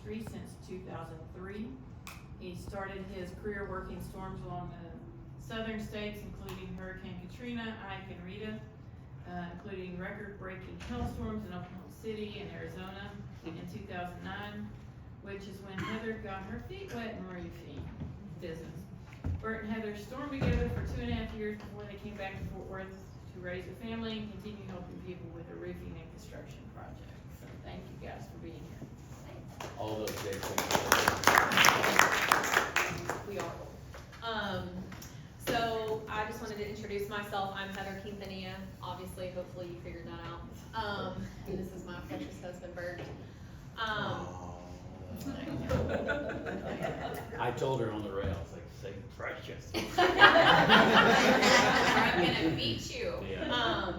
industry since 2003. He started his career working storms along the southern states, including Hurricane Katrina, Ike, and Rita, including record-breaking hailstorms in Oklahoma City and Arizona in 2009, which is when Heather got her feet wet in roofing business. Bert and Heather stormed together for 2.5 years before they came back to Fort Worth to raise a family and continue helping people with their roofing and construction projects. So thank you guys for being here. All those days. We are. So I just wanted to introduce myself. I'm Heather Quintanilla. Obviously, hopefully you figured that out. And this is my precious husband, Bert. I told her on the rails, like, say precious. I'm gonna beat you. Yeah.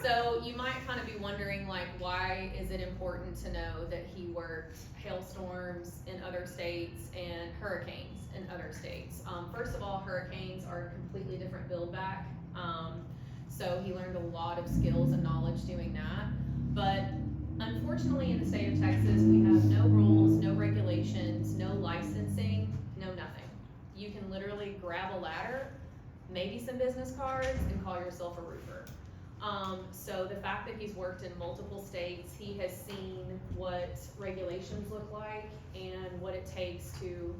So you might kind of be wondering, like, why is it important to know that he worked hailstorms in other states and hurricanes in other states? First of all, hurricanes are a completely different build back. So he learned a lot of skills and knowledge doing that. But unfortunately, in the state of Texas, we have no rules, no regulations, no licensing, no nothing. You can literally grab a ladder, maybe some business cards, and call yourself a roofer. So the fact that he's worked in multiple states, he has seen what regulations look like and what it takes to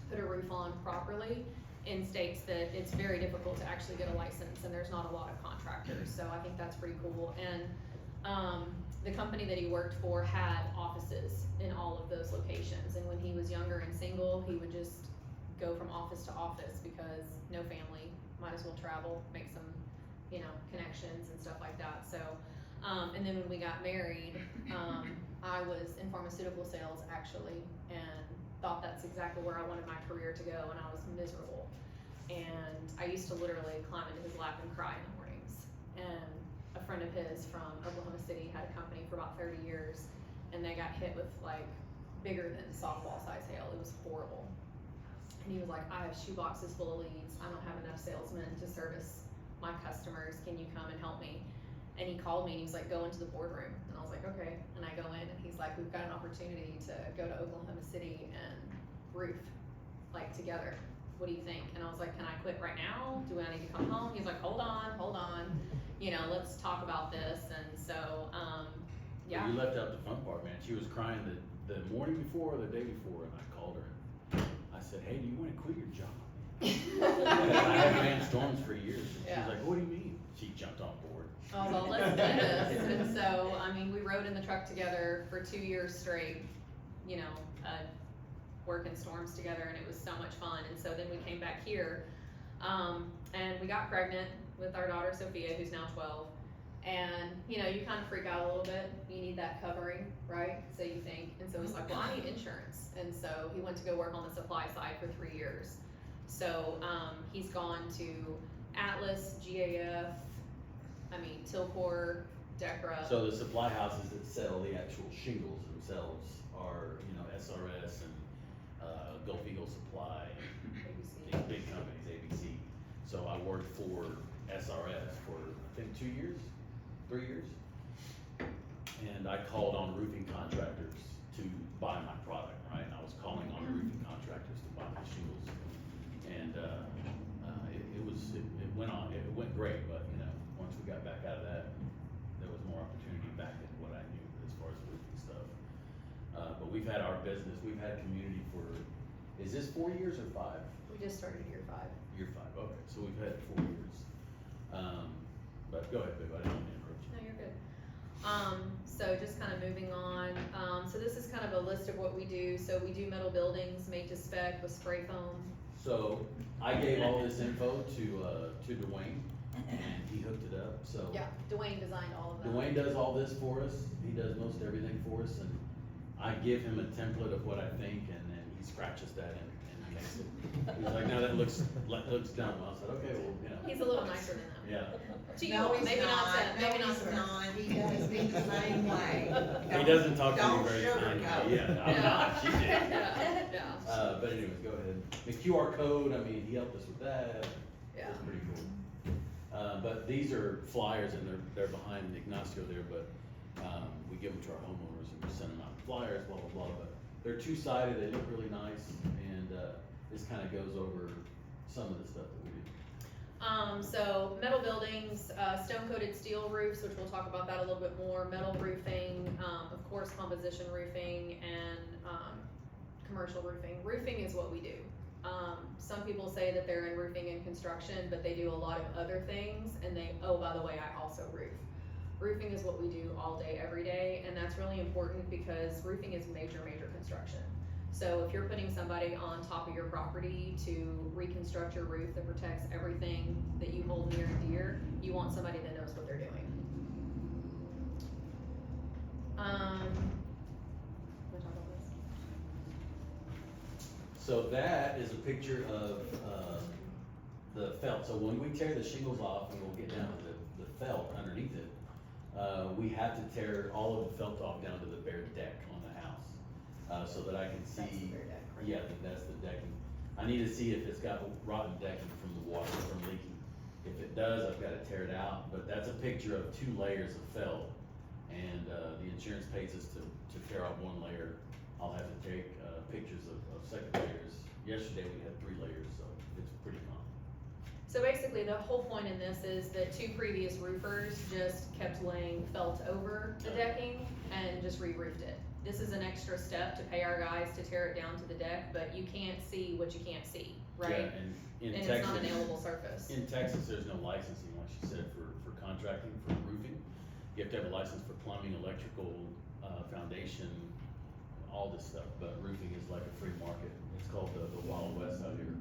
put a roof on properly in states that it's very difficult to actually get a license, and there's not a lot of contractors. So I think that's pretty cool. And the company that he worked for had offices in all of those locations, and when he was younger and single, he would just go from office to office because no family, might as well travel, make some, you know, connections and stuff like that. So, and then when we got married, I was in pharmaceutical sales actually, and thought that's exactly where I wanted my career to go, and I was miserable. And I used to literally climb into his lap and cry in the mornings. And a friend of his from Oklahoma City had a company for about 30 years, and they got hit with like bigger than softball size hail. It was horrible. And he was like, I have shoe boxes full of leads. I don't have enough salesmen to service my customers. Can you come and help me? And he called me and he was like, go into the boardroom. And I was like, okay. And I go in and he's like, we've got an opportunity to go to Oklahoma City and roof like together. What do you think? And I was like, can I quit right now? Do I need to come home? He's like, hold on. You know, let's talk about this. And so, yeah. You left out the fun part, man. She was crying the morning before or the day before, and I called her. I said, hey, do you want to quit your job? I had ran storms for years. And Yeah. She's like, what do you mean? She jumped on board. I was like, let's do this. And so, I mean, we rode in the truck together for 2 years straight, you know, working storms together, and it was so much fun. And so then we came back here, and we got pregnant with our daughter Sophia, who's now 12. And, you know, you kind of freak out a little bit. You need that covering, right? So you think. And so he's like, well, I need insurance. And so he went to go work on the supply side for 3 years. So he's gone to Atlas, GAF, Tilcor, Decra. So the supply houses that sell the actual shingles themselves are, you know, SRS and Gulf Eagle Supply, ABC. these big companies, ABC. So I worked for SRS for, I think, 2 years, 3 years. And I called on roofing contractors to buy my product, right? I was calling on roofing contractors to buy my shingles. And it went great, but you know, once we got back out of that, there was more opportunity back in what I knew as far as roofing stuff. But we've had our business, we've had community for, is this 4 years or 5? We just started year 5. Year 5, okay, so we've had 4 years. But go ahead, babe, I didn't want to interrupt you. No, you're good. So just kind of moving on. So this is kind of a list of what we do. So we do metal buildings made to spec with spray foam. So I gave all this info to Dwayne, and he hooked it up, so. Yeah, Dwayne designed all of that. Dwayne does all this for us, he does most everything for us, and I give him a template of what I think, and then he scratches that and makes it. He's like, no, that looks dumb. I said, okay, well, you know. He's a little nicer than that. Yeah. To you, No, he's maybe not to, maybe no, not he's to her. not. He does me the same way. He doesn't talk to me Don't very kindly. sugarcoat. Yeah, I'm not, she did. Yeah. But anyways, go ahead. The QR code, I mean, he helped us with that. Yeah. That's pretty cool. But these are flyers, and they're behind Ignacio there, but we give them to our homeowners and we send them out flyers, blah, blah, blah. But they're two-sided, they look really nice, and, this kinda goes over some of the stuff that we do. So metal buildings, stone-coated steel roofs, which we'll talk about that a little bit more, metal roofing, of course, composition roofing, and, commercial roofing. Roofing is what we do. Some people say that they're in roofing and construction, but they do a lot of other things, and oh, by the way, I also roof. Roofing is what we do all day, every day, and that's really important because roofing is major construction. So if you're putting somebody on top of your property to reconstruct your roof that protects everything that you hold near and dear, you want somebody that knows what they're doing. Can we talk about this? So that is a picture of, the felt, so when we tear the shingles off and we'll get down to the felt underneath it, we have to tear all of the felt off down to the bare deck on the house, so that I can see. That's the bare deck, right? Yeah, that's the decking. I need to see if it's got rotten decking from the water from leaking. If it does, I've gotta tear it out, but that's a picture of 2 layers of felt, and, the insurance pays us to tear off 1 layer. I'll have to take, pictures of second layers. Yesterday we had 3 layers, so it's pretty common. So basically, the whole point in this is that 2 previous roofers just kept laying felt over the decking and just re-roofed it. This is an extra step to pay our guys to tear it down to the deck, but you can't see what you can't see, right? Yeah, and in And Texas. it's not a nailable surface. In Texas, there's no licensing, like she said, for contracting, for roofing. You have to have a license for plumbing, electrical, foundation, all this stuff, but roofing is like a free market. It's called the Wild West out here.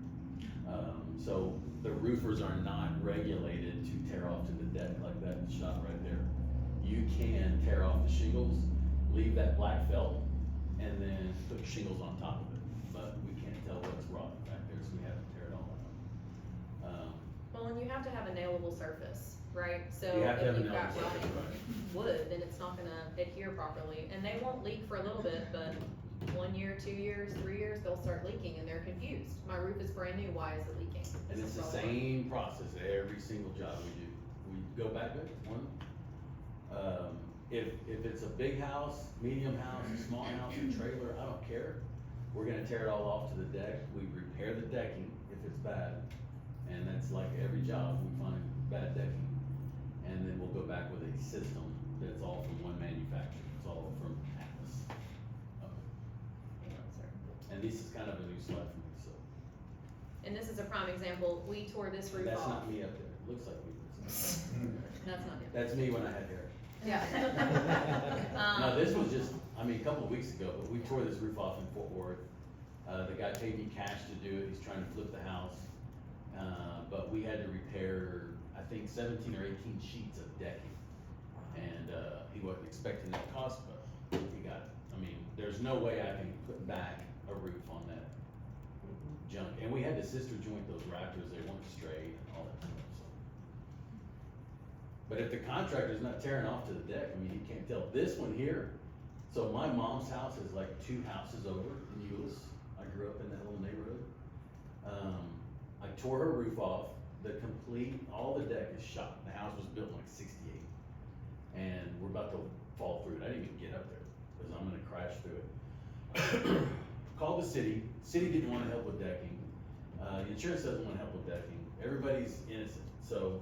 So the roofers are not regulated to tear off to the deck like that shot right there. You can tear off the shingles, leave that black felt, and then put shingles on top of it, but we can't tell what's rotten back there, so we have to tear it all out. Well, and you have to have a nailable surface, right? So You have to have if a you've got nailable surface, rotting wood, then it's not gonna adhere properly, and they won't leak for a little bit, but 1 year, 2 years, 3 years, they'll start leaking and they're confused. My roof is brand new, why is it leaking? And This it's is the all- same process every single job we do. We go back with one. If it's a big house, medium house, a small house, a trailer, I don't care. We're gonna tear it all off to the deck. We repair the decking if it's bad. And that's like every job, we find bad decking. And then we'll go back with a system that's all from one manufacturer. It's all from Atlas. And this is kind of a new slide for me, so. And this is a prime example, we tore this roof That's off. not me up there. It looks like me. That's not it. That's me when I had hair. Yeah. No, this was just, I mean, a couple of weeks ago, but we tore this roof off in Fort Worth. The guy paid me cash to do it, he's trying to flip the house. But we had to repair, I think 17 or 18 sheets of decking. And, he wasn't expecting that cost, but he got it. I mean, there's no way I can put back a roof on that junk. And we had to sister joint those rafters, they weren't straight and all that stuff, so. But if the contractor's not tearing off to the deck, I mean, you can't tell. This one here, so my mom's house is like 2 houses over in Euless. I grew up in that little neighborhood. I tore her roof off, all the deck is shot. The house was built in like 68. And we're about to fall through it. I didn't even get up there, cause I'm gonna crash through it. Called the city didn't wanna help with decking. The insurance doesn't wanna help with decking. Everybody's innocent, so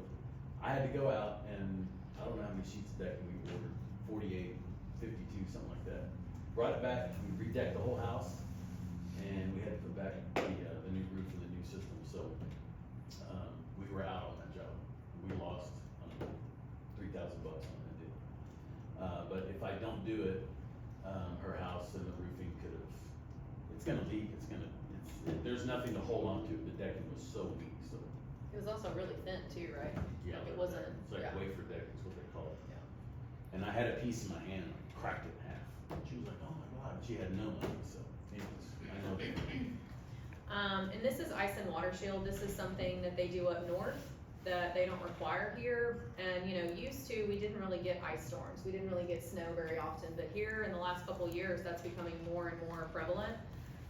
I had to go out and, I don't know how many sheets of decking we ordered, 48, 52, something like that. Brought it back, we redecked the whole house, and we had to put back the new roof and the new system, so, we were out on that job. We lost, I don't know, $3,000 on that deal. But if I don't do it, her house and the roofing it's gonna leak, there's nothing to hold on to, the decking was so weak, so. It was also really thin too, right? Yeah, Like it wasn't, it's like yeah. wafer deck is what they call it. Yeah. And I had a piece in my hand, and I cracked it in half. She was like, oh my God, she had no money, so anyways, I know that. And this is ice and water shield. This is something that they do up north that they don't require here. And, you know, used to, we didn't really get ice storms. We didn't really get snow very often, but here in the last couple of years, that's becoming more and more prevalent.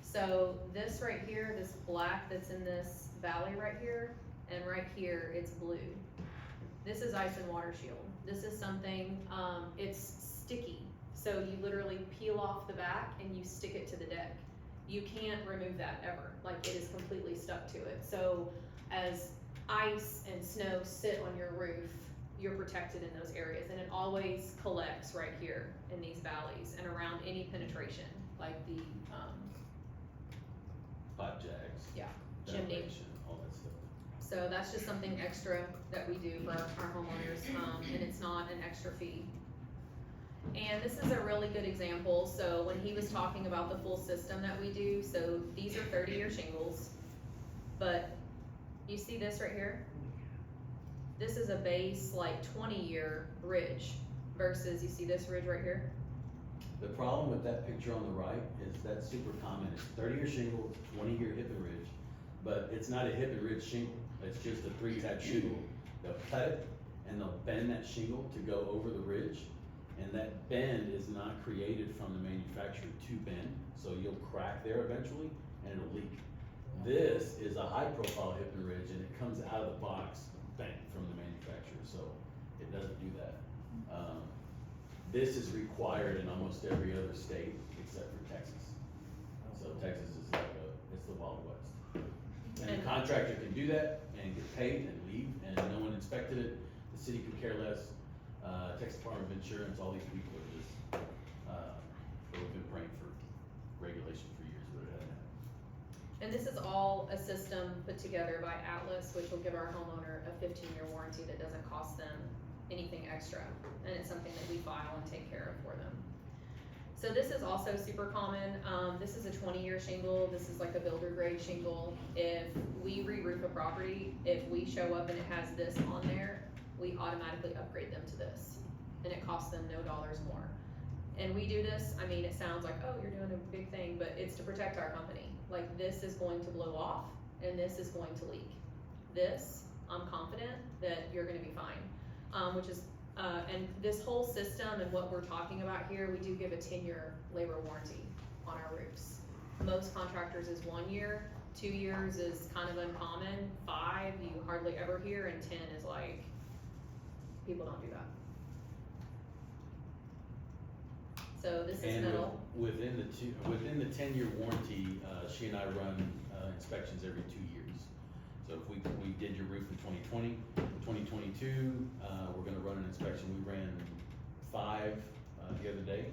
So this right here, this black that's in this valley right here, and right here, it's blue. This is ice and water shield. This is something, it's sticky. So you literally peel off the back and you stick it to the deck. You can't remove that ever, like it is completely stuck to it. So as ice and snow sit on your roof, you're protected in those areas, and it always collects right here in these valleys and around any penetration, like the, Pipe jacks. Yeah, chimney. ventilation, all that stuff. So that's just something extra that we do for our homeowners, and it's not an extra fee. And this is a really good example. So when he was talking about the full system that we do, so these are 30-year shingles, but you see this right here? This is a base like 20-year ridge versus, you see this ridge right here? The problem with that picture on the right is that's super common. It's 30-year shingle, 20-year hip and ridge, but it's not a hip and ridge shingle. It's just a 3-tab shingle. They'll cut it and they'll bend that shingle to go over the ridge, and that bend is not created from the manufacturer to bend, so you'll crack there eventually and it'll leak. This is a high-profile hip and ridge, and it comes out of the box bent from the manufacturer, so it doesn't do that. This is required in almost every other state except for Texas. So Texas is like it's the Wild West. And the contractor can do that and get paid and leave, and no one inspected it. The city could care less. Texas Department of Insurance, all these people are just, we've been praying for regulation for years, but it hasn't happened. And this is all a system put together by Atlas, which will give our homeowner a 15-year warranty that doesn't cost them anything extra. And it's something that we file and take care of for them. So this is also super common. This is a 20-year shingle. This is like a builder grade shingle. If we re-roof a property, if we show up and it has this on there, we automatically upgrade them to this. And it costs them no dollars more. And we do this, I mean, it sounds like, oh, you're doing a big thing, but it's to protect our company. Like, this is going to blow off and this is going to leak. This, I'm confident that you're gonna be fine. Which is, and this whole system and what we're talking about here, we do give a 10-year labor warranty on our roofs. Most contractors is 1 year, 2 years is kind of uncommon, 5 you hardly ever hear, and 10 is like, people don't do that. So this is And metal. within the 10-year warranty, she and I run inspections every 2 years. So if we did your roof in 2020, 2022, we're gonna run an inspection. We ran 5 the other day.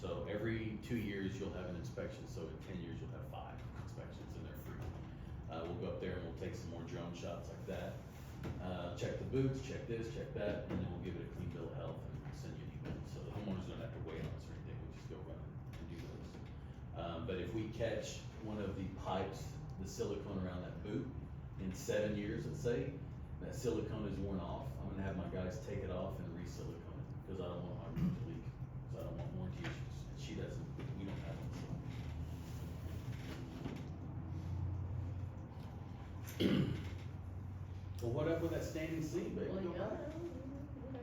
So every 2 years you'll have an inspection. So in 10 years you'll have 5 inspections, and they're free. We'll go up there and we'll take some more drone shots like that. Check the boots, check this, check that, and then we'll give it a clean bill of health and send you an email. So the homeowners don't have to wait on us or anything. We'll just go run and do those. But if we catch one of the pipes, the silicone around that boot, in 7 years, let's say, that silicone is worn off, I'm gonna have my guys take it off and re-silicone it, because I don't want our roof to leak, so I don't want warranty issues, and she doesn't, we don't have them, so. Well, what up with that standing seam, baby? Well, yeah.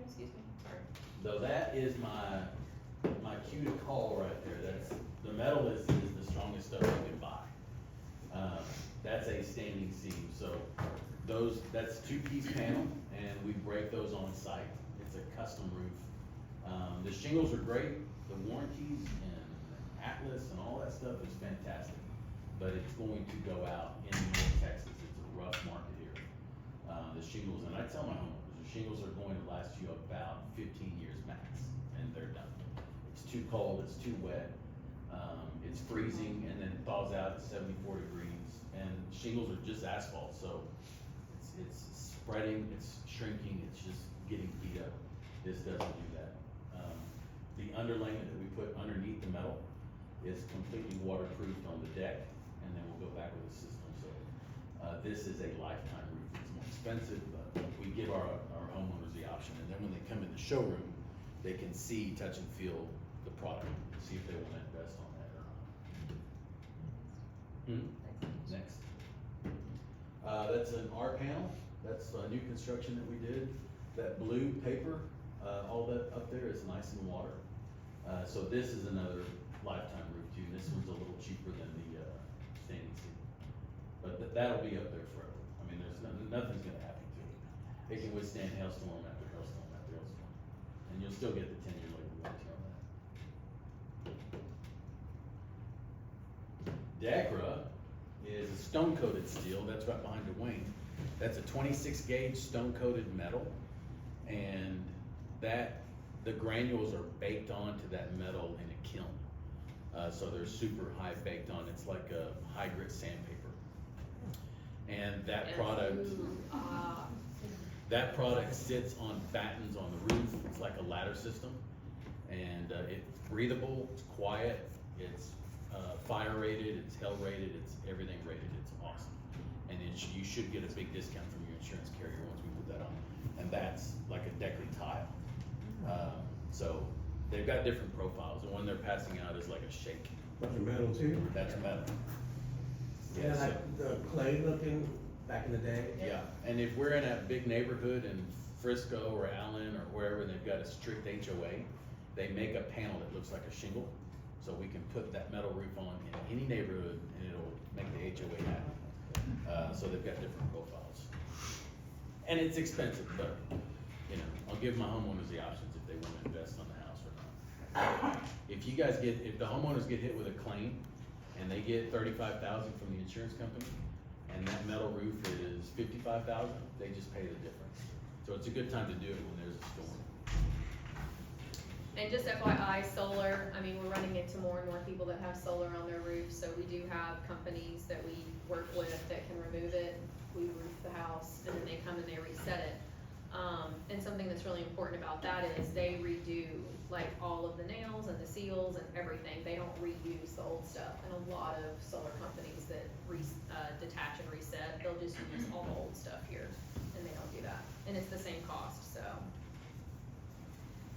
Excuse me, sorry. So that is my cue to call right there. That's, the metal is the strongest stuff you can buy. That's a standing seam, so that's 2-piece panel, and we break those on site. It's a custom roof. The shingles are great, the warranties and Atlas and all that stuff is fantastic, but it's going to go out in North Texas. It's a rough market here. The shingles, and I tell my homeowners, the shingles are going to last you about 15 years max, and they're done. It's too cold, it's too wet, it's freezing, and then it thaws out at 74 degrees, and shingles are just asphalt, so it's spreading, it's shrinking, it's just getting beat up. This doesn't do that. The underlayment that we put underneath the metal is completely waterproofed on the deck, and then we'll go back with the system, so this is a lifetime roof. It's more expensive, but we give our homeowners the option, and then when they come in the showroom, they can see, touch and feel the product, see if they want to invest on that or not. Next. That's an R panel. That's a new construction that we did. That blue paper, all that up there is nice and water. So this is another lifetime roof too. This one's a little cheaper than the standing seam, but that'll be up there forever. I mean, there's nothing's gonna happen to it. It can withstand hailstorm after hailstorm after hailstorm, and you'll still get the 10-year labor warranty on that. Decra is a stone-coated steel, that's right behind Dwayne. That's a 26 gauge stone-coated metal, and the granules are baked onto that metal in a kiln. So they're super high baked on, it's like a high grit sandpaper. And that product sits on battens on the roof, it's like a ladder system. And it's breathable, it's quiet, it's fire rated, it's hail rated, it's everything rated, it's awesome. And you should get a big discount from your insurance carrier once we put that on. And that's like a Decra tile. So they've got different profiles. The one they're passing out is like a shake. Bunch of metal too? That's metal. Yeah, so- like the clay looking back in the day. Yeah, and if we're in a big neighborhood in Frisco or Allen or wherever, and they've got a strict HOA, they make a panel that looks like a shingle. So we can put that metal roof on in any neighborhood and it'll make the HOA happy. So they've got different profiles. And it's expensive, but, you know, I'll give my homeowners the options if they wanna invest on the house or not. If the homeowners get hit with a claim and they get $35,000 from the insurance company, and that metal roof is $55,000, they just pay the difference. So it's a good time to do it when there's a storm. And just FYI, solar, I mean, we're running into more and more people that have solar on their roofs, so we do have companies that we work with that can remove it. We roof the house, and then they come and they reset it. And something that's really important about that is they redo like all of the nails and the seals and everything. They don't reuse the old stuff. And a lot of solar companies that detach and reset, they'll just use all the old stuff here, and they don't do that. And it's the same cost, so.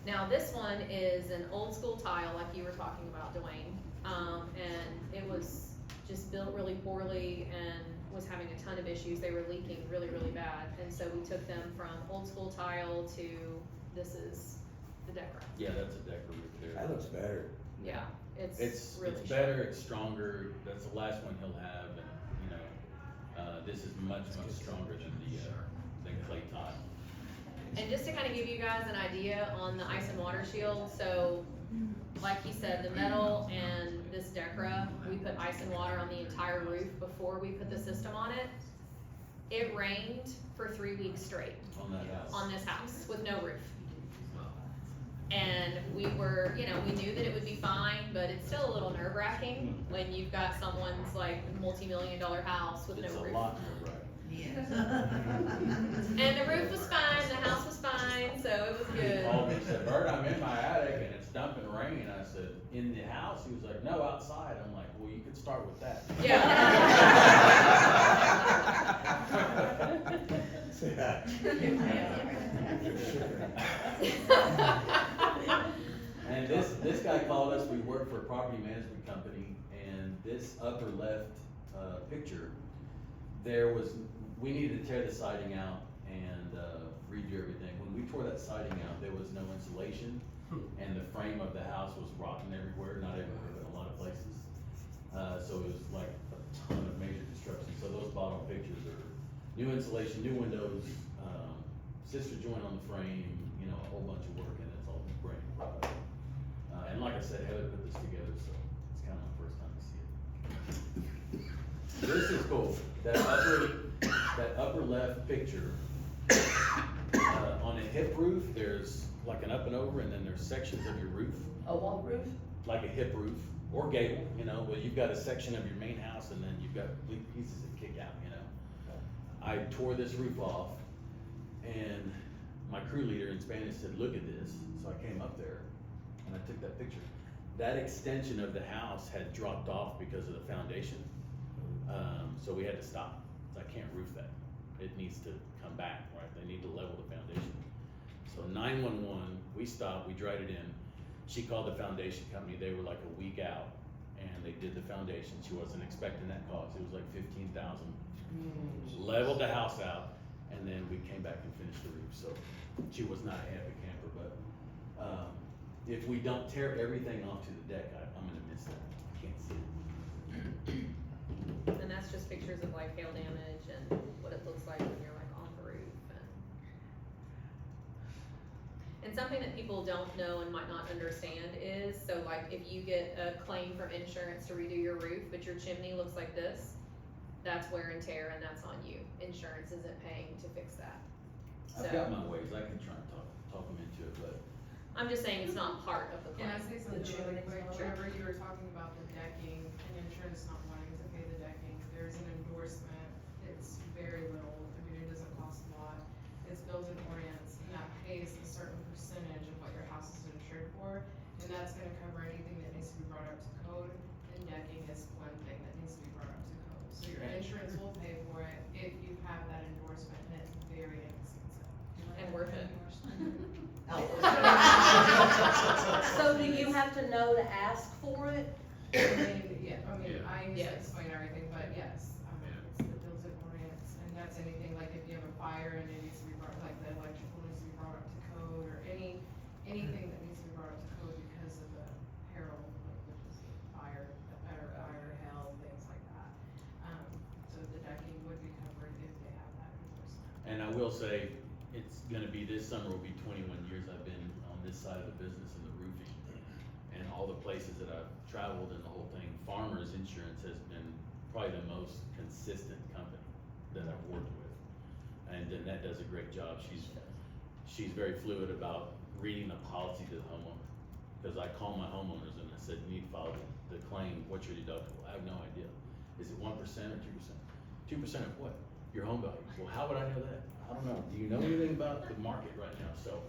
Now this one is an old school tile, like you were talking about, Dwayne. And it was just built really poorly and was having a ton of issues. They were leaking really, really bad. And so we took them from old school tile to, this is the Decra. Yeah, that's a Decra roof there. That looks better. Yeah, it's really It's sharp. better, it's stronger, that's the last one he'll have, and, you know, this is much, much stronger than the clay tile. And just to kind of give you guys an idea on the ice and water shield, so like he said, the metal and this Decra, we put ice and water on the entire roof before we put the system on it. It rained for 3 weeks straight On that house. on this house with no roof. And we were, you know, we knew that it would be fine, but it's still a little nerve wracking when you've got someone's like multi-million-dollar house with It's no a roof. lot more right. Yes. And the roof was fine, the house was fine, so it was He good. called me and said, Bert, I'm in my attic and it's dumping rain. I said, in the house? He was like, no, outside. I'm like, well, you could start with that. And this guy called us, we work for a property management company, and this upper left, picture, we needed to tear the siding out and, redo everything. When we tore that siding out, there was no insulation, and the frame of the house was rotten everywhere, not everywhere, but a lot of places. So it was like a ton of major construction, so those bottom pictures are new insulation, new windows, sister joint on the frame, you know, a whole bunch of work, and it's all brand new product. And like I said, Heather put this together, so it's kind of my first time to see it. This is cool, that upper left picture, on a hip roof, there's like an up and over, and then there's sections of your roof, A wall roof? like a hip roof, or gable, you know, where you've got a section of your main house, and then you've got pieces that kick out, you know. I tore this roof off, and my crew leader in Spanish said, look at this, so I came up there, and I took that picture. That extension of the house had dropped off because of the foundation, so we had to stop. So I can't roof that. It needs to come back, right? They need to level the foundation. So 911, we stopped, we dried it in. She called the foundation company, they were like a week out, and they did the foundation. She wasn't expecting that cost, it was like $15,000. Leveled the house out, and then we came back and finished the roof, so she was not a happy camper, but, if we don't tear everything off to the deck, I'm gonna miss that, I can't see it. And that's just pictures of like hail damage and what it looks like when you're like on the roof. And And something that people don't know and might not understand is, so like if you get a claim from insurance to redo your roof, but your chimney looks like this, that's wear and tear and that's on you. Insurance isn't paying to fix that. I've got my ways, I can try and talk them into it, but I'm just saying it's not part of the Can I claim. say something really quick? Sure. Whenever you were talking about the decking and insurance not wanting to pay the decking, there's an endorsement. It's very little. I mean, it doesn't cost a lot. It's built in Orients and that pays a certain percentage of what your house is insured for. And that's gonna cover anything that needs to be brought up to code, and decking is one thing that needs to be brought up to code. So your insurance will pay for it if you have that endorsement, and it's very inexpensive. And worth it. So do you have to know to ask for it? I used to Yes. explain everything, but yes, it's the built in Orients, and that's anything, like if you have a fire and it needs to be brought, like the electrical needs to be brought up to code, or anything that needs to be brought up to code because of the peril, like which is fire, hail, things like that. So the decking would be covered if they have that endorsement. and I will say, it's gonna be, this summer will be 21 years I've been on this side of the business in the roofing. And all the places that I've traveled and the whole thing, Farmers Insurance has been probably the most consistent company that I've worked with. And Danette does a great job. She's very fluid about reading the policy to the homeowner. Cause I call my homeowners and I said, you need to file the claim, what's your deductible? I have no idea. Is it 1% or 2%? 2% of what? Your home value. Well, how would I know that? I don't know. Do you know anything about the market right now? So,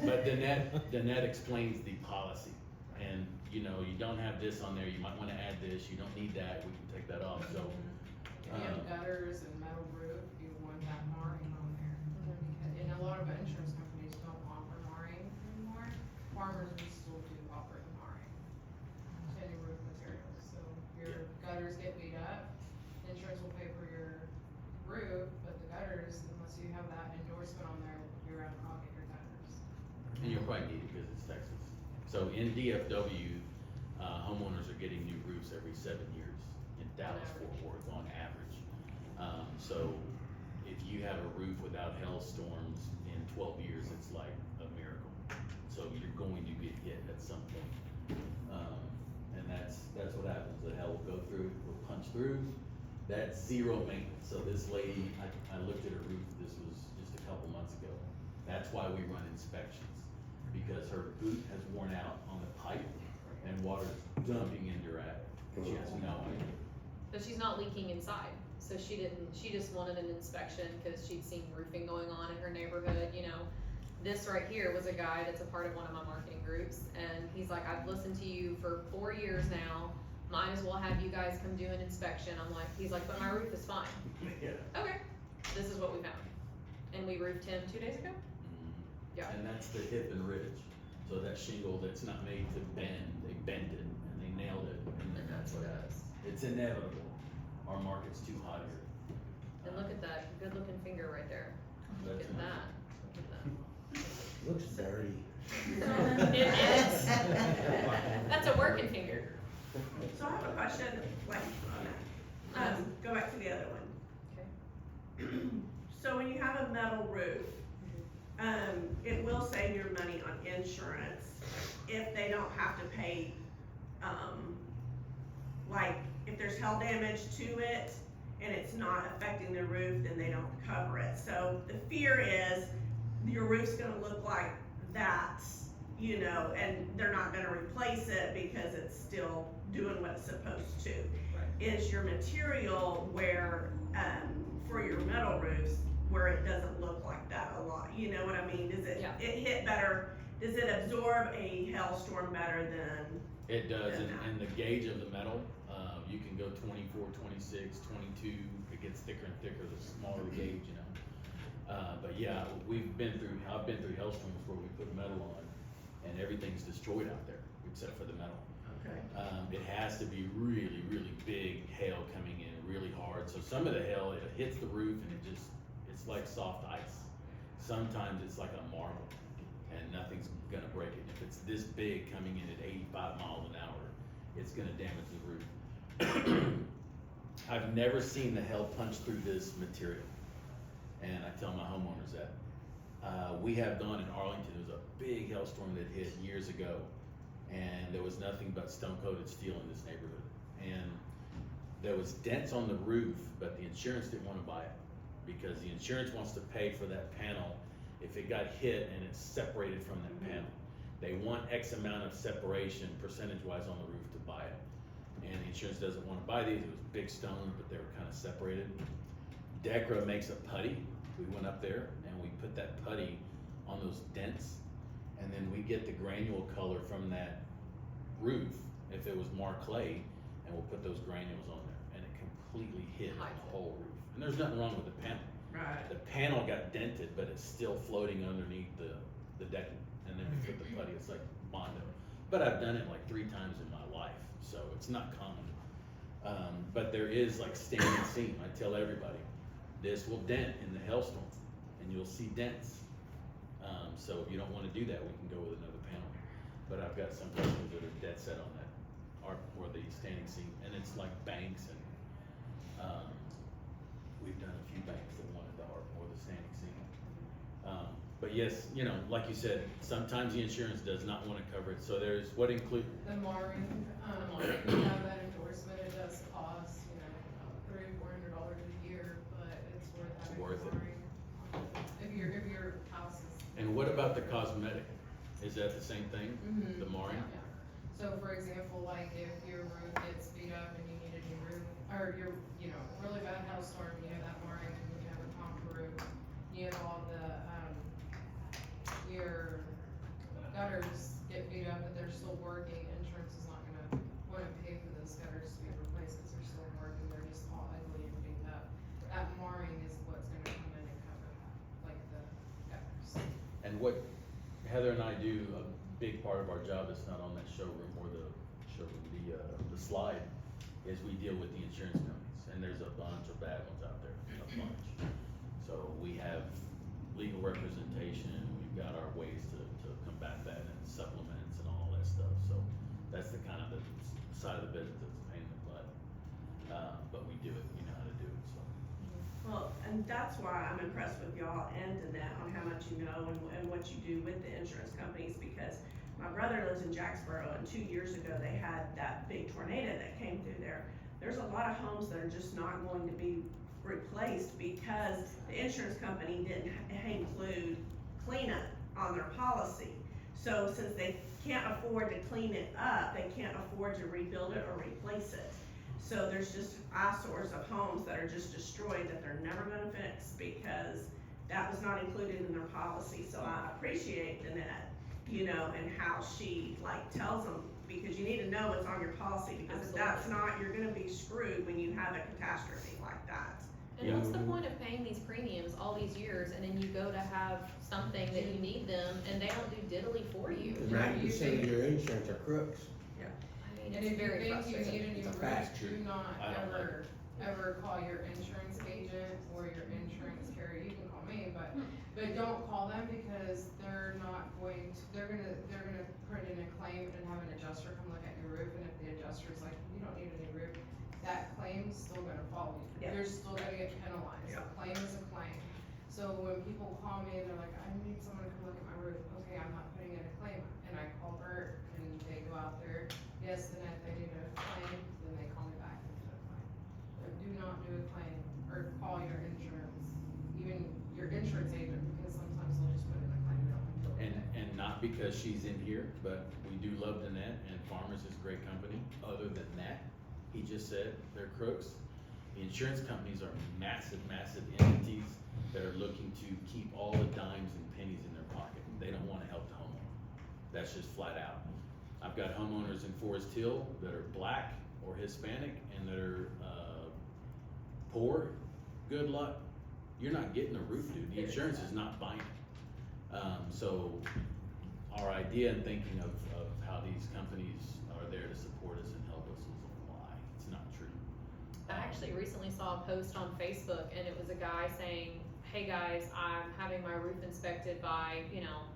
but Danette explains the policy. And, you know, you don't have this on there, you might wanna add this, you don't need that, we can take that off, so. If you have gutters and metal roof, you want that marring on there. And a lot of insurance companies don't offer marring anymore. Farmers will still do offer the marring to any roof materials. So your gutters get beat up, insurance will pay for your roof, but the gutters, unless you have that endorsement on there, you're out of pocket your gutters. And you'll probably need it because it's Texas. So in DFW, homeowners are getting new roofs every 7 years in Dallas, Fort Worth on average. So if you have a roof without hailstorms in 12 years, it's like a miracle. So you're going to get hit at some point. And that's what happens. The hail will go through, will punch through. That's zero maintenance. So this lady, I looked at her roof, this was just a couple months ago. That's why we run inspections. Because her boot has worn out on the pipe and water's dumping into her attic. She has no idea. But she's not leaking inside, so she just wanted an inspection because she'd seen roofing going on in her neighborhood, you know. This right here was a guy that's a part of one of my marketing groups, and he's like, I've listened to you for 4 years now, might as well have you guys come do an inspection. I'm like, he's like, but my roof is fine. Yeah. Okay, this is what we found. And we roofed him 2 days ago? Yeah. And that's the hip and ridge. So that shingle that's not made to bend, they bent it and they nailed it. And that's what it is. It's inevitable. Our market's too hot here. And look at that good looking finger right there. Look That's at nice. that. Look at Looks dirty. that. It is. That's a working finger. So I have a question, like, on that. Go back to the other one. Okay. So when you have a metal roof, it will save your money on insurance if they don't have to pay, like, if there's hail damage to it and it's not affecting the roof, then they don't cover it. So the fear is your roof's gonna look like that, you know, and they're not gonna replace it because it's still doing what it's supposed to. Is your material where, for your metal roofs, where it doesn't look like that a lot, you know what I mean? Does it, Yeah. it hit better, does it absorb a hailstorm better than? It does, Yeah. and the gauge of the metal, you can go 24, 26, 22, it gets thicker and thicker the smaller the gauge, you know. But yeah, I've been through hailstorms where we put metal on and everything's destroyed out there, except for the metal. Okay. It has to be really, really big hail coming in really hard. So some of the hail, it hits the roof and it's like soft ice. Sometimes it's like a marble and nothing's gonna break it. If it's this big coming in at 85 miles an hour, it's gonna damage the roof. I've never seen the hail punch through this material. And I tell my homeowners that. We have done in Arlington, there was a big hailstorm that hit years ago, and there was nothing but stone-coated steel in this neighborhood. And there was dents on the roof, but the insurance didn't wanna buy it, because the insurance wants to pay for that panel if it got hit and it's separated from that panel. They want X amount of separation percentage-wise on the roof to buy it. And the insurance doesn't wanna buy these, it was big stone, but they were kinda separated. Decra makes a putty, we went up there and we put that putty on those dents, and then we get the granule color from that roof, if it was marked clay, and we'll put those granules on there, and it completely hid the whole roof. And there's nothing wrong with the panel. Right. The panel got dented, but it's still floating underneath the decking, and then we put the putty, it's like Bondo. But I've done it like 3 times in my life, so it's not common. But there is like standing seam, I tell everybody, this will dent in the hailstorm, and you'll see dents. So if you don't wanna do that, we can go with another panel. But I've got some customers that are dead set on that, or the standing seam, and it's like banks and, we've done a few banks that wanted the ARP or the standing seam. But yes, you know, like you said, sometimes the insurance does not wanna cover it, so there's what include, The mooring, we have that endorsement, it does cost, $300-400 a year, but it's worth having Worth it. mooring. If your house is. and what about the cosmetic? Is that the same thing, the mooring? Yeah. So for example, like if your roof gets beat up and you need a new roof, or you're, really bad hailstorm, you have that mooring, and you have a contour roof, you have all the, your gutters get beat up, but they're still working, insurance is not wouldn't pay for those gutters to be replaced, cause they're still working, they're just all ugly and beat up. That mooring is what's gonna come in and cover that, like the gutters. And what Heather and I do, a big part of our job that's not on that showroom or the slide, is we deal with the insurance companies, and there's a bunch of bad ones out there, a bunch. So we have legal representation, we've got our ways to combat that, and supplements and all that stuff, so that's the kind of the side of the business that's a pain in the butt. But we do it, we know how to do it, so. Well, and that's why I'm impressed with y'all and Danette on how much you know and what you do with the insurance companies, because my brother lives in Jacksboro, and 2 years ago, they had that big tornado that came through there. There's a lot of homes that are just not going to be replaced because the insurance company didn't include cleanup on their policy. So since they can't afford to clean it up, they can't afford to rebuild it or replace it. So there's just eyesores of homes that are just destroyed that they're never gonna fix because that was not included in their policy. So I appreciate Danette, and how she tells them, because you need to know what's on your policy, because if that's not, you're gonna be screwed when you have a catastrophe like that. And what's the point of paying these premiums all these years, and then you go to have something that you need them, and they don't do diddly for you? 90% of your insurance are crooks. I mean, And it's if you very think you frustrating. need a new It's a roof, fact. do not I don't like ever call your insurance agent or your insurance carrier, you can call me, but don't call them, because they're not going to, they're gonna put in a claim and have an adjuster come look at your roof, and if the adjuster's like, you don't need a new roof, that claim's still gonna follow you. Yeah. You're still gonna get penalized, Yeah. a claim is a claim. So when people call me and they're like, I need someone to come look at my roof, okay, I'm not putting in a claim, and I call Bert, and they go out there, yes, then if they need a claim, then they call me back and do a claim. But do not do a claim, or call your insurance, even your insurance agent, because sometimes they'll just put in a claim, they don't deal with it. And not because she's in here, but we do love Danette, and Farmers is a great company. Other than that, he just said they're crooks. The insurance companies are massive, massive entities that are looking to keep all the dimes and pennies in their pocket. They don't wanna help the homeowner. That's just flat out. I've got homeowners in Forest Hill that are black or Hispanic and that are, poor. Good luck. You're not getting a roof, dude. The insurance is not buying it. So our idea and thinking of how these companies are there to support us and help us is a lie. It's not true. I actually recently saw a post on Facebook, and it was a guy saying, hey guys, I'm having my roof inspected by,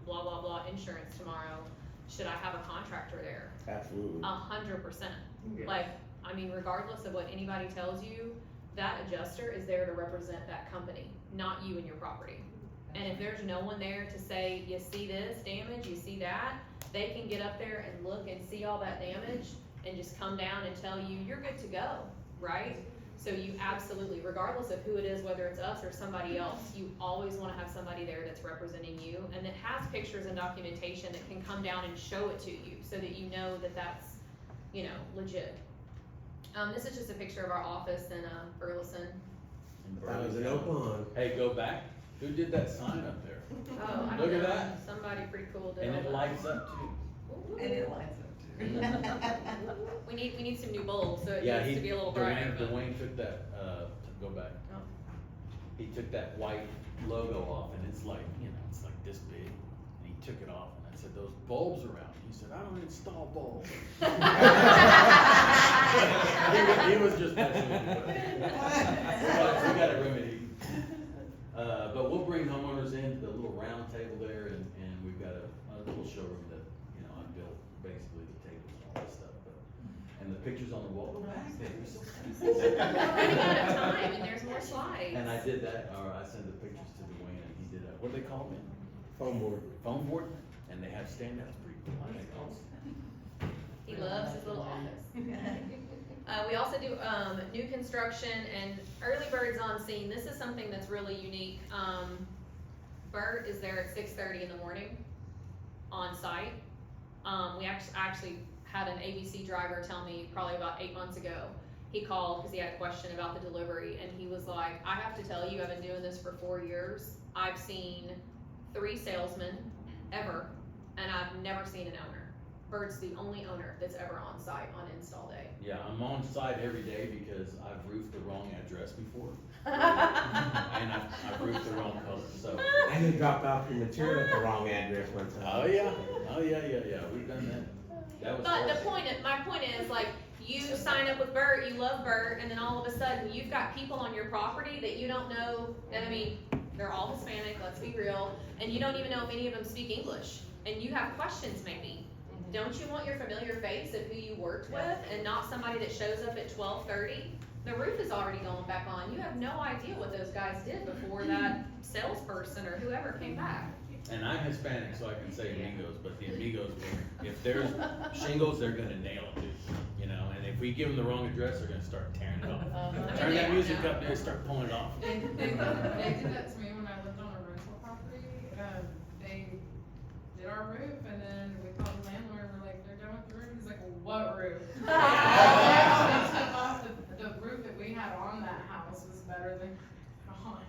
blah, blah, blah insurance tomorrow. Should I have a contractor there? Absolutely. 100%. Yeah. Regardless of what anybody tells you, that adjuster is there to represent that company, not you and your property. And if there's no one there to say, you see this damage, you see that, they can get up there and look and see all that damage and just come down and tell you, you're good to go, right? So you absolutely, regardless of who it is, whether it's us or somebody else, you always wanna have somebody there that's representing you and that has pictures and documentation that can come down and show it to you so that you know that that's, you know, legit. This is just a picture of our office in, Burleson. That was an Oakland. Hey, go back. Who did that sign up there? Oh, I Look don't at know. that. Somebody pretty cool did And all it that. lights up too. Ooh. And it lights up too. We need some new bulbs, so it Yeah, needs to be a little brighter. but- Dwayne took that, go back. Oh. He took that white logo off and it's like, you know, it's like this big. And he took it off and I said, those bulbs are out. He said, I don't install bulbs. He was just messing with me. But we got a remedy. But we'll bring homeowners into the little round table there and we've got a little showroom that, you know, I built basically the tables and all that stuff. And the pictures on the wall, go back there. You're so We're running out of time and there's more slides. And I did that, or I sent the pictures to Dwayne and he did a, what do they call them? Foam board. Phone board? And they have stand-outs, pretty cool. I think also. He loves his little office. We also do, new construction and early birds on scene. This is something that's really unique. Bert is there at 6:30 in the morning on site. We actually had an ABC driver tell me probably about 8 months ago. He called because he had a question about the delivery and he was like, I have to tell you, I've been doing this for 4 years. I've seen 3 salesmen ever, and I've never seen an owner. Bert's the only owner that's ever on site on install day. Yeah, I'm on site every day because I've roofed the wrong address before. And I've roofed the wrong color, so. And you dropped off your material at the wrong address one time. Oh, yeah, we've done that. That was But close. my point is, like, you sign up with Bert, you love Bert, and then all of a sudden, you've got people on your property that you don't know, and I mean, they're all Hispanic, let's be real, and you don't even know if any of them speak English, and you have questions maybe. Don't you want your familiar face of who you worked with, and not somebody that shows up at 12:30? The roof is already going back on, you have no idea what those guys did before that salesperson or whoever came back. And I'm Hispanic, so I can say amigos, but the amigos, if there's shingles, they're gonna nail it, you know, and if we give them the wrong address, they're gonna start tearing it off. Turn that music up there and start pulling it off. They did that to me when I lived on a rental property. They did our roof and then we called the landlord, we're like, they're done with the roof. He's like, well, what roof? They took off the roof that we had on that house was better than gone.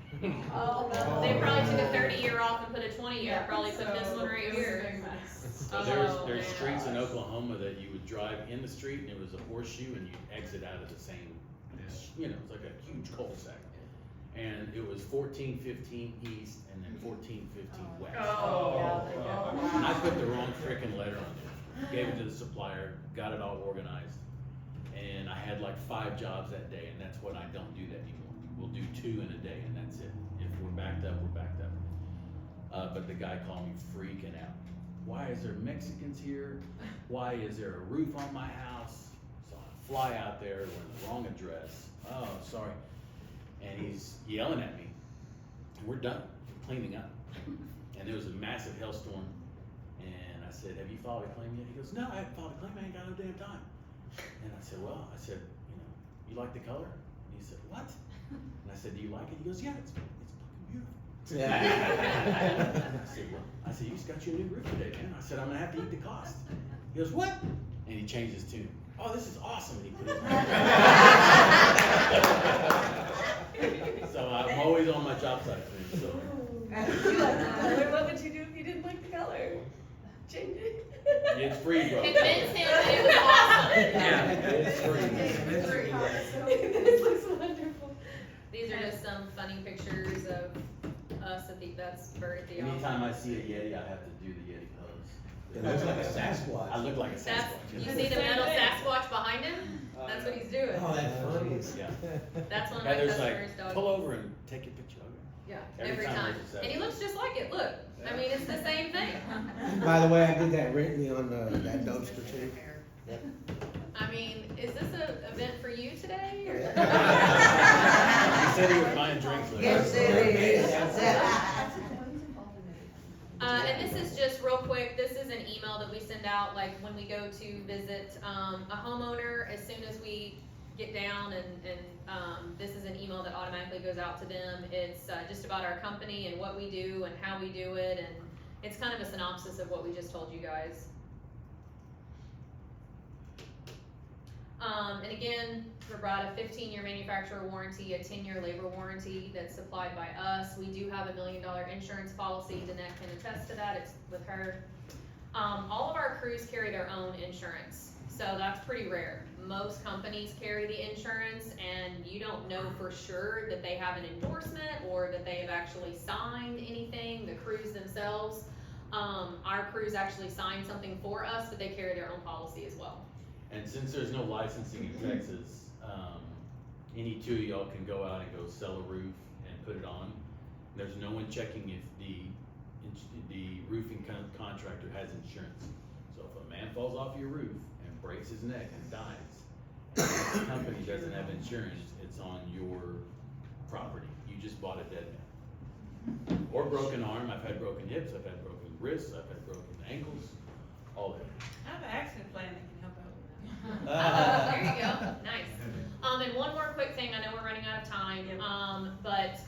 Oh, no. They probably took a 30-year off and put a 20-year, probably put this one right It was a here. big mess. So Oh, there's man. streets in Oklahoma that you would drive in the street and it was a horseshoe and you'd exit out of the same, you know, it's like a huge cul-de-sac. And it was 1415 east and then 1415 west. And I put the wrong frickin' letter on there, gave it to the supplier, got it all organized. And I had like 5 jobs that day and that's what I don't do that anymore. We'll do 2 in a day and that's it. If we're backed up, we're backed up. But the guy called me freaking out. Why is there Mexicans here? Why is there a roof on my house? So I fly out there, we're in the wrong address. Oh, sorry. And he's yelling at me. And we're done, we're cleaning up. And there was a massive hailstorm. And I said, have you filed a claim yet? He goes, no, I haven't filed a claim, I ain't got no damn time. And I said, well, you know, you like the color? And he said, what? And I said, do you like it? He goes, yeah, it's fucking beautiful. I said, you just got you a new roof today, man. I said, I'm gonna have to eat the cost. He goes, what? And he changed his tune. Oh, this is awesome. And he put it So I'm always on my job site thing, so. You like the color, what would you do if you didn't like the color? Change it. It's free, bro. Convince him that it was awesome. Yeah, it's free. This looks wonderful. These are just some funny pictures of us that's Bert at the office. Anytime I see a Yeti, I have to do the Yeti pose. It looks like a Sasquatch. I look like a That's, Sasquatch. you see the metal Sasquatch behind him? That's what he's doing. Oh, that's funny. Yeah. That's one of my Heather's customers' like, dogs. pull over and take a picture of it. Yeah, every every time time. there's a And he looks just like it, look. I mean, it's the same thing. By the way, I did that written on that dumpster too. I mean, is this an event for you today? Or? He said he was buying drinks later. Yes, it is. email that we send out, like when we go to visit, a homeowner, as soon as we get down and this is an email that automatically goes out to them. It's, just about our company and what we do and how we do it, and it's kind of a synopsis of what we just told you guys. And again, provide a 15-year manufacturer warranty, a 10-year labor warranty that's supplied by us. We do have $1 million insurance policy. Danette can attest to that. It's with her. All of our crews carry their own insurance, so that's pretty rare. Most companies carry the insurance, and you don't know for sure that they have an endorsement or that they have actually signed anything, the crews themselves. Our crews actually sign something for us, but they carry their own policy as well. And since there's no licensing in Texas, any two of y'all can go out and go sell a roof and put it on. There's no one checking if the roofing contractor has insurance. So if a man falls off your roof and breaks his neck and dies, and the company doesn't have insurance, it's on your property. You just bought a dead man. Or broken arm. I've had broken hips, I've had broken wrists, I've had broken ankles, all that. I have an accident plan that can help out with that. There you go, nice. And one more quick thing, I know we're running out of time, but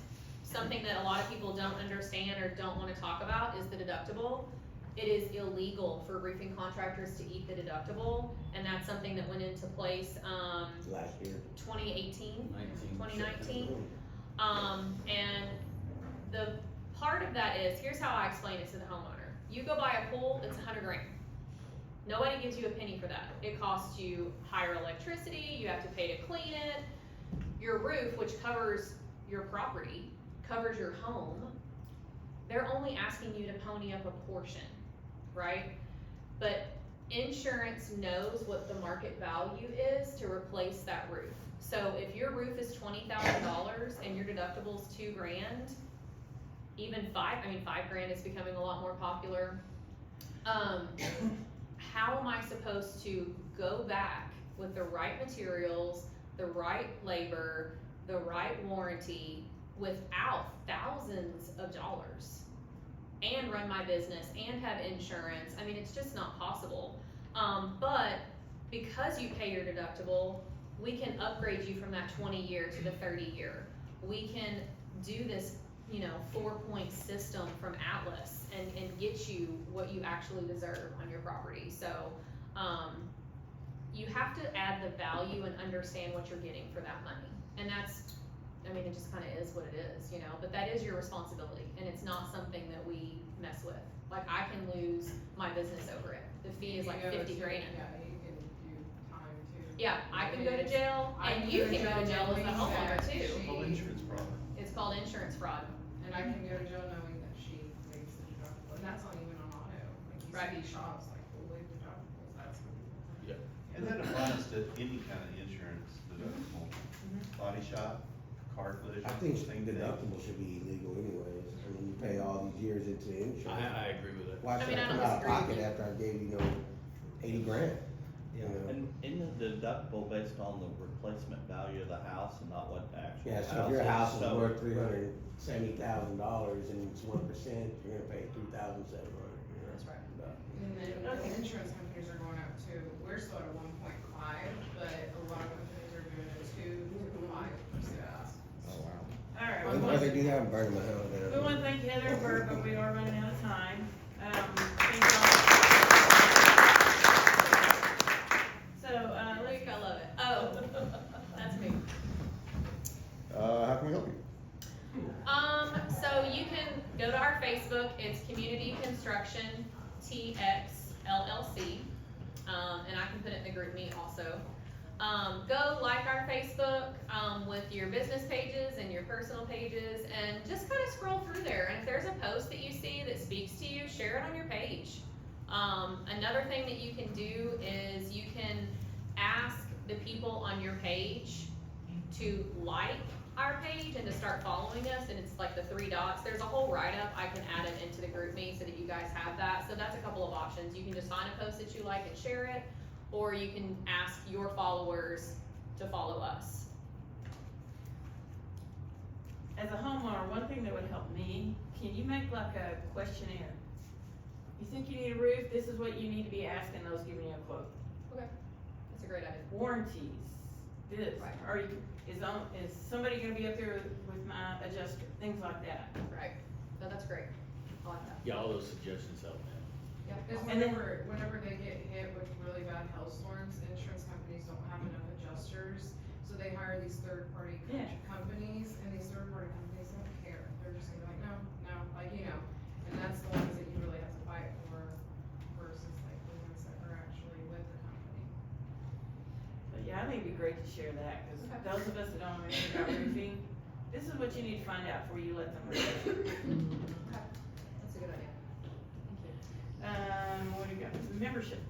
something that a lot of people don't understand or don't wanna talk about is the deductible. It is illegal for roofing contractors to eat the deductible, and that's something that went into place, Last year. 2019. And the part of that is, here's how I explain it to the homeowner. You go buy a pool, it's $100 grand. Nobody gives you a penny for that. It costs you higher electricity, you have to pay to clean it. Your roof, which covers your property, covers your home, they're only asking you to pony up a portion, right? But insurance knows what the market value is to replace that roof. So if your roof is $20,000 and your deductible's $2 grand, even $5 grand is becoming a lot more popular. How am I supposed to go back with the right materials, the right labor, the right warranty without thousands of dollars and run my business and have insurance? I mean, it's just not possible. But because you pay your deductible, we can upgrade you from that 20-year to the 30-year. We can do this, 4-point system from Atlas and get you what you actually deserve on your property. So, you have to add the value and understand what you're getting for that money. And that's, it just kind of is what it is, but that is your responsibility, and it's not something that we mess with. Like, I can lose my business over it. The fee is like 50 grand. Yeah, you can do time too. Yeah, I can go to jail, and you can go to jail as a homeowner too. Insurance fraud. It's called insurance fraud. And I can go to jail knowing that she makes the deductible, and that's not even on auto. Like, you Right. see shops like, holy deductibles, that's what people think. Yeah. And that applies to any kind of insurance deductible, body shop, car collision. I think same thing. deductible should be illegal anyways. You pay all these years into the insurance. I agree with that. Why should I I don't come out of disagree with pocket you. after I gave you, 80 grand? And isn't the deductible based on the replacement value of the house and not what the actual Yeah, house so if your house is So- worth $370,000 and it's 1%, you're gonna pay $2,700. That's right. And then the insurance companies are going up too. We're still at a 1.5, but a lot of companies are doing a 2 to 5%. Oh, wow. Alright, I'd rather do that and burn my house down. we wanna thank Heather and Bert, but we are running out of time. Thank y'all. So, Luke, I love it. Oh, that's me. How can we help you? So you can go to our Facebook, it's Community Construction TX LLC, and I can put it in the group meet also. Go like our Facebook, with your business pages and your personal pages, and just kind of scroll through there, and if there's a post that you see that speaks to you, share it on your page. Another thing that you can do is you can ask the people on your page to like our page and to start following us, and it's like the 3 dots. There's a whole write-up. I can add it into the group me so that you guys have that. So that's a couple of options. You can just find a post that you like and share it, or you can ask your followers to follow us. as a homeowner, one thing that would help me, can you make like a questionnaire? you think you need a roof, this is what you need to be asking those giving you a quote. That's a great idea. Warranties, this, Right. is somebody gonna be up there with my adjuster, things like that. Right. No, that's great. I like that. Yeah, all those suggestions help me. Yeah, cause And then- whenever they get hit with really bad hailstorms, insurance companies don't have enough adjusters, so they hire these third-party Yeah. companies, and these third-party companies don't care, they're just gonna be like, no, like, and that's the ones that you really have to fight for versus like the ones that are actually with the company. But yeah, I think it'd be great to share that, cause Okay. those of us that don't know anything about roofing, this is what you need to find out before you let them roof. Okay. That's a good idea. Thank you. What do you got, membership?